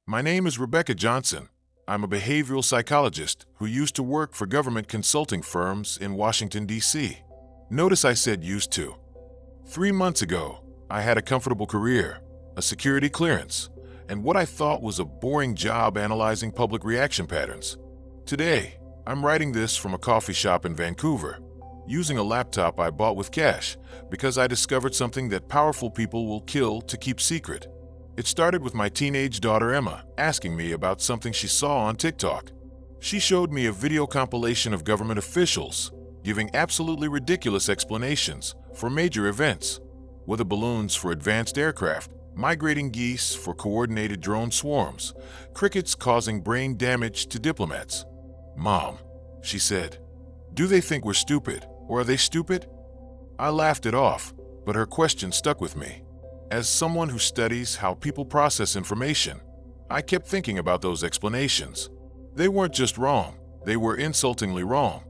My name is Rebecca Johnson. I'm a behavioral psychologist who used to work for government consulting firms in Washington, D.C. Notice I said used to. 3 months ago, I had a comfortable career, a security clearance, and what I thought was a boring job analyzing public reaction patterns. Today, I'm writing this from a coffee shop in Vancouver, using a laptop I bought with cash because I discovered something that powerful people will kill to keep secret. It started with my teenage daughter Emma asking me about something she saw on TikTok. She showed me a video compilation of government officials giving absolutely ridiculous explanations for major events: weather balloons for advanced aircraft, migrating geese for coordinated drone swarms, crickets causing brain damage to diplomats. "Mom," she said, "do they think we're stupid, or are they stupid?" I laughed it off, but her question stuck with me. As someone who studies how people process information, I kept thinking about those explanations. They weren't just wrong, they were insultingly wrong.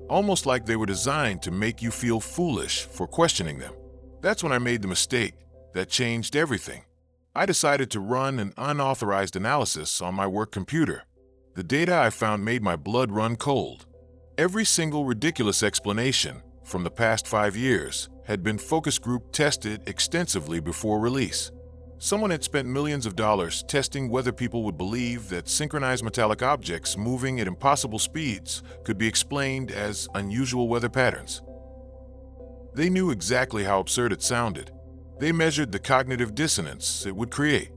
Almost like they were designed to make you feel foolish for questioning them. That's when I made the mistake that changed everything. I decided to run an unauthorized analysis on my work computer. The data I found made my blood run cold. Every single ridiculous explanation from the past 5 years had been focus group tested extensively before release. Someone had spent millions of dollars testing whether people would believe that synchronized metallic objects moving at impossible speeds could be explained as unusual weather patterns. They knew exactly how absurd it sounded. They measured the cognitive dissonance it would create,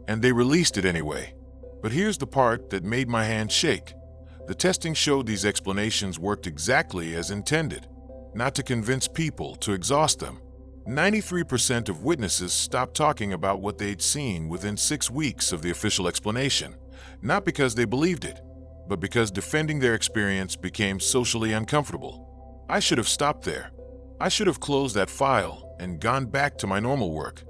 and they released it anyway. But here's the part that made my hand shake. The testing showed these explanations worked exactly as intended, not to convince people to exhaust them. 93% of witnesses stopped talking about what they'd seen within 6 weeks of the official explanation, not because they believed it, but because defending their experience became socially uncomfortable. I should have stopped there. I should have closed that file and gone back to my normal work.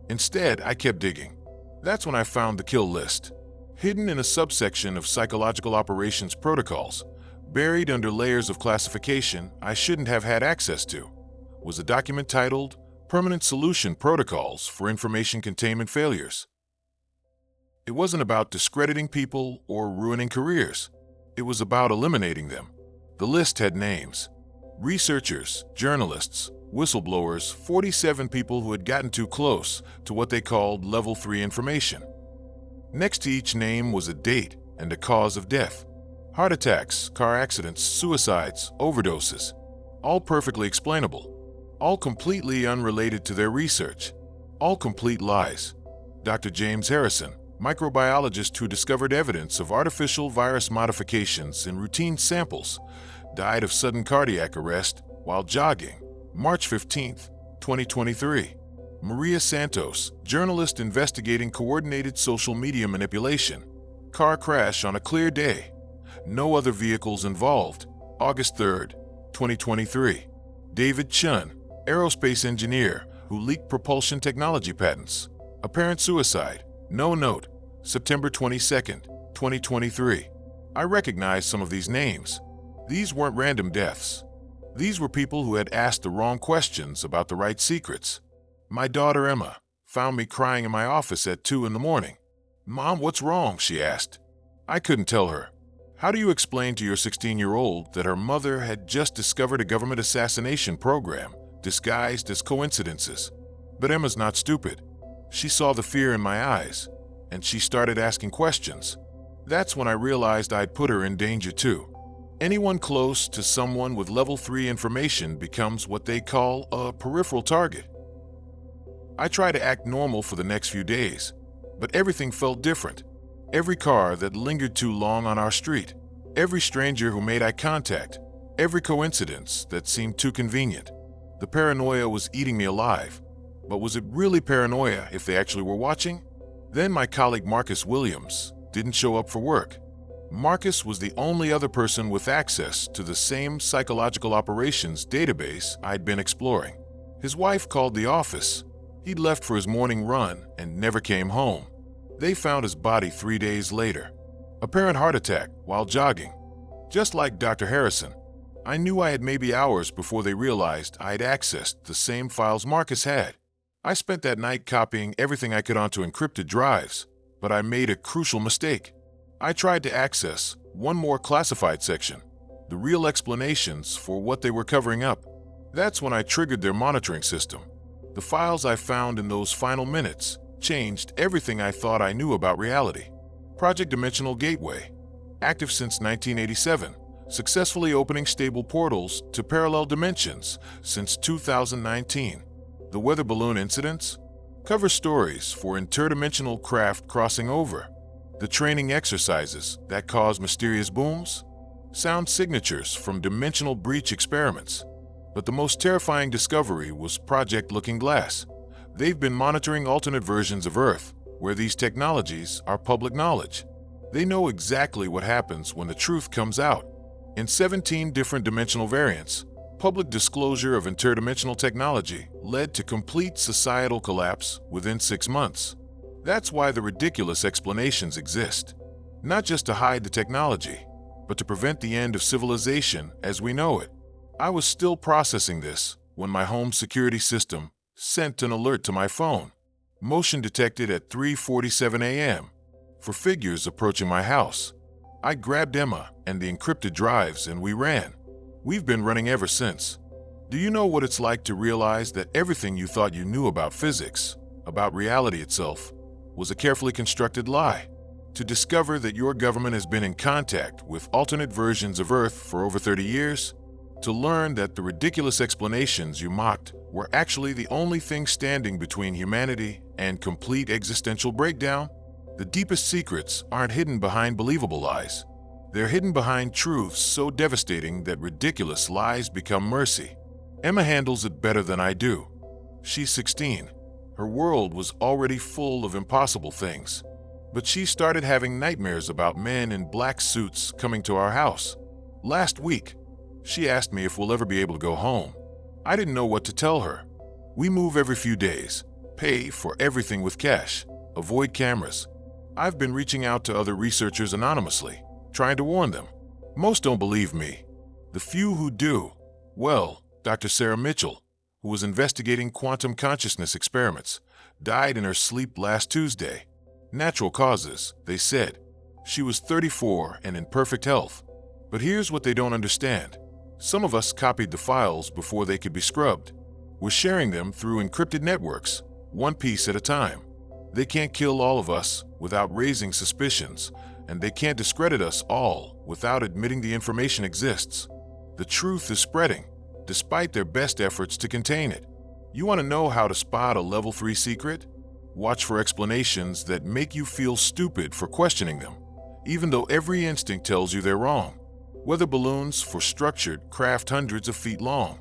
Instead, I kept digging. That's when I found the kill list. Hidden in a subsection of psychological operations protocols, buried under layers of classification I shouldn't have had access to, was a document titled Permanent Solution Protocols for Information Containment Failures. It wasn't about discrediting people or ruining careers. It was about eliminating them. The list had names: researchers, journalists, whistleblowers, 47 people who had gotten too close to what they called Level 3 information. Next to each name was a date and a cause of death. Heart attacks, car accidents, suicides, overdoses. All perfectly explainable. All completely unrelated to their research. All complete lies. Dr. James Harrison, microbiologist who discovered evidence of artificial virus modifications in routine samples, died of sudden cardiac arrest while jogging, March 15, 2023. Maria Santos, journalist investigating coordinated social media manipulation. Car crash on a clear day. No other vehicles involved, August 3, 2023. David Chun, aerospace engineer who leaked propulsion technology patents. Apparent suicide, no note, September 22, 2023. I recognize some of these names. These weren't random deaths. These were people who had asked the wrong questions about the right secrets. My daughter Emma found me crying in my office at 2 in the morning. "Mom, what's wrong?" she asked. I couldn't tell her. How do you explain to your 16-year-old that her mother had just discovered a government assassination program disguised as coincidences? But Emma's not stupid. She saw the fear in my eyes, and she started asking questions. That's when I realized I'd put her in danger too. Anyone close to someone with Level 3 information becomes what they call a peripheral target. I tried to act normal for the next few days, but everything felt different. Every car that lingered too long on our street, every stranger who made eye contact, every coincidence that seemed too convenient. The paranoia was eating me alive. But was it really paranoia if they actually were watching? Then my colleague Marcus Williams didn't show up for work. Marcus was the only other person with access to the same psychological operations database I'd been exploring. His wife called the office. He'd left for his morning run and never came home. They found his body 3 days later. Apparent heart attack while jogging. Just like Dr. Harrison, I knew I had maybe hours before they realized I had accessed the same files Marcus had. I spent that night copying everything I could onto encrypted drives. But I made a crucial mistake. I tried to access one more classified section, the real explanations for what they were covering up. That's when I triggered their monitoring system. The files I found in those final minutes changed everything I thought I knew about reality. Project Dimensional Gateway, active since 1987, successfully opening stable portals to parallel dimensions since 2019. The weather balloon incidents, cover stories for interdimensional craft crossing over. The training exercises that cause mysterious booms, sound signatures from dimensional breach experiments. But the most terrifying discovery was Project Looking Glass. They've been monitoring alternate versions of Earth, where these technologies are public knowledge. They know exactly what happens when the truth comes out. In 17 different dimensional variants, public disclosure of interdimensional technology led to complete societal collapse within 6 months. That's why the ridiculous explanations exist. Not just to hide the technology, but to prevent the end of civilization as we know it. I was still processing this when my home security system sent an alert to my phone. Motion detected at 3:47 a.m. for figures approaching my house. I grabbed Emma and the encrypted drives and we ran. We've been running ever since. Do you know what it's like to realize that everything you thought you knew about physics, about reality itself, was a carefully constructed lie? To discover that your government has been in contact with alternate versions of Earth for over 30 years? To learn that the ridiculous explanations you mocked were actually the only thing standing between humanity and complete existential breakdown? The deepest secrets aren't hidden behind believable lies. They're hidden behind truths so devastating that ridiculous lies become mercy. Emma handles it better than I do. She's 16. Her world was already full of impossible things. But she started having nightmares about men in black suits coming to our house. Last week, she asked me if we'll ever be able to go home. I didn't know what to tell her. We move every few days, pay for everything with cash, avoid cameras. I've been reaching out to other researchers anonymously, trying to warn them. Most don't believe me. The few who do, well, Dr. Sarah Mitchell, who was investigating quantum consciousness experiments, died in her sleep last Tuesday. Natural causes, they said. She was 34 and in perfect health. But here's what they don't understand. Some of us copied the files before they could be scrubbed. We're sharing them through encrypted networks, one piece at a time. They can't kill all of us without raising suspicions, and they can't discredit us all without admitting the information exists. The truth is spreading, despite their best efforts to contain it. You want to know how to spot a level 3 secret? Watch for explanations that make you feel stupid for questioning them, even though every instinct tells you they're wrong. Weather balloons for structured craft hundreds of feet long.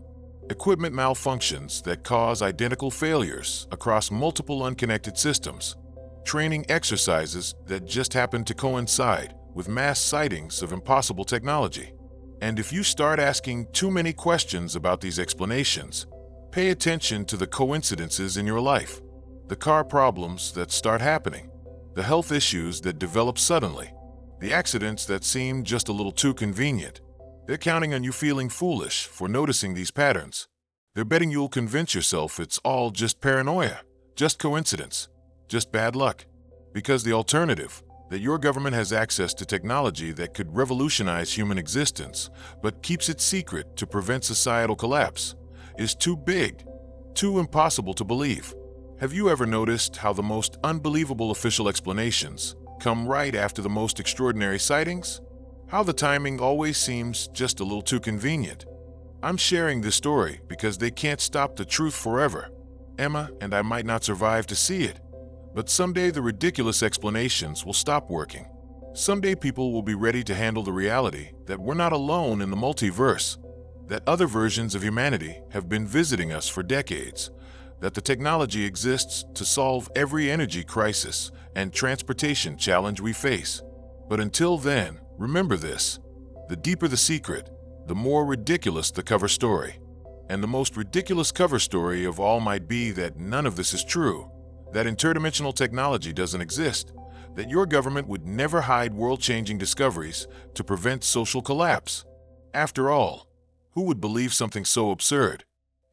Equipment malfunctions that cause identical failures across multiple unconnected systems. Training exercises that just happen to coincide with mass sightings of impossible technology. And if you start asking too many questions about these explanations, pay attention to the coincidences in your life. The car problems that start happening. The health issues that develop suddenly. The accidents that seem just a little too convenient. They're counting on you feeling foolish for noticing these patterns. They're betting you'll convince yourself it's all just paranoia, just coincidence, just bad luck. Because the alternative, that your government has access to technology that could revolutionize human existence, but keeps it secret to prevent societal collapse, is too big, too impossible to believe. Have you ever noticed how the most unbelievable official explanations come right after the most extraordinary sightings? How the timing always seems just a little too convenient. I'm sharing this story because they can't stop the truth forever. Emma and I might not survive to see it, but someday the ridiculous explanations will stop working. Someday people will be ready to handle the reality that we're not alone in the multiverse, that other versions of humanity have been visiting us for decades, that the technology exists to solve every energy crisis and transportation challenge we face. But until then, remember this: the deeper the secret, the more ridiculous the cover story. And the most ridiculous cover story of all might be that none of this is true, that interdimensional technology doesn't exist, that your government would never hide world-changing discoveries to prevent social collapse. After all, who would believe something so absurd?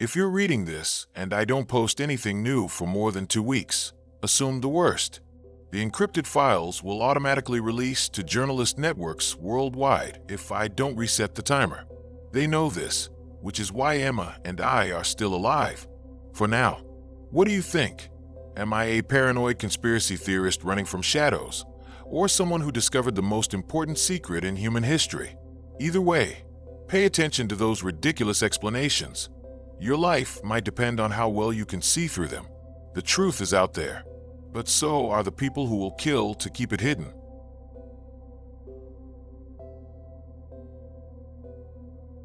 If you're reading this and I don't post anything new for more than 2 weeks, assume the worst. The encrypted files will automatically release to journalist networks worldwide if I don't reset the timer. They know this, which is why Emma and I are still alive. For now. What do you think? Am I a paranoid conspiracy theorist running from shadows, or someone who discovered the most important secret in human history? Either way, pay attention to those ridiculous explanations. Your life might depend on how well you can see through them. The truth is out there, but so are the people who will kill to keep it hidden.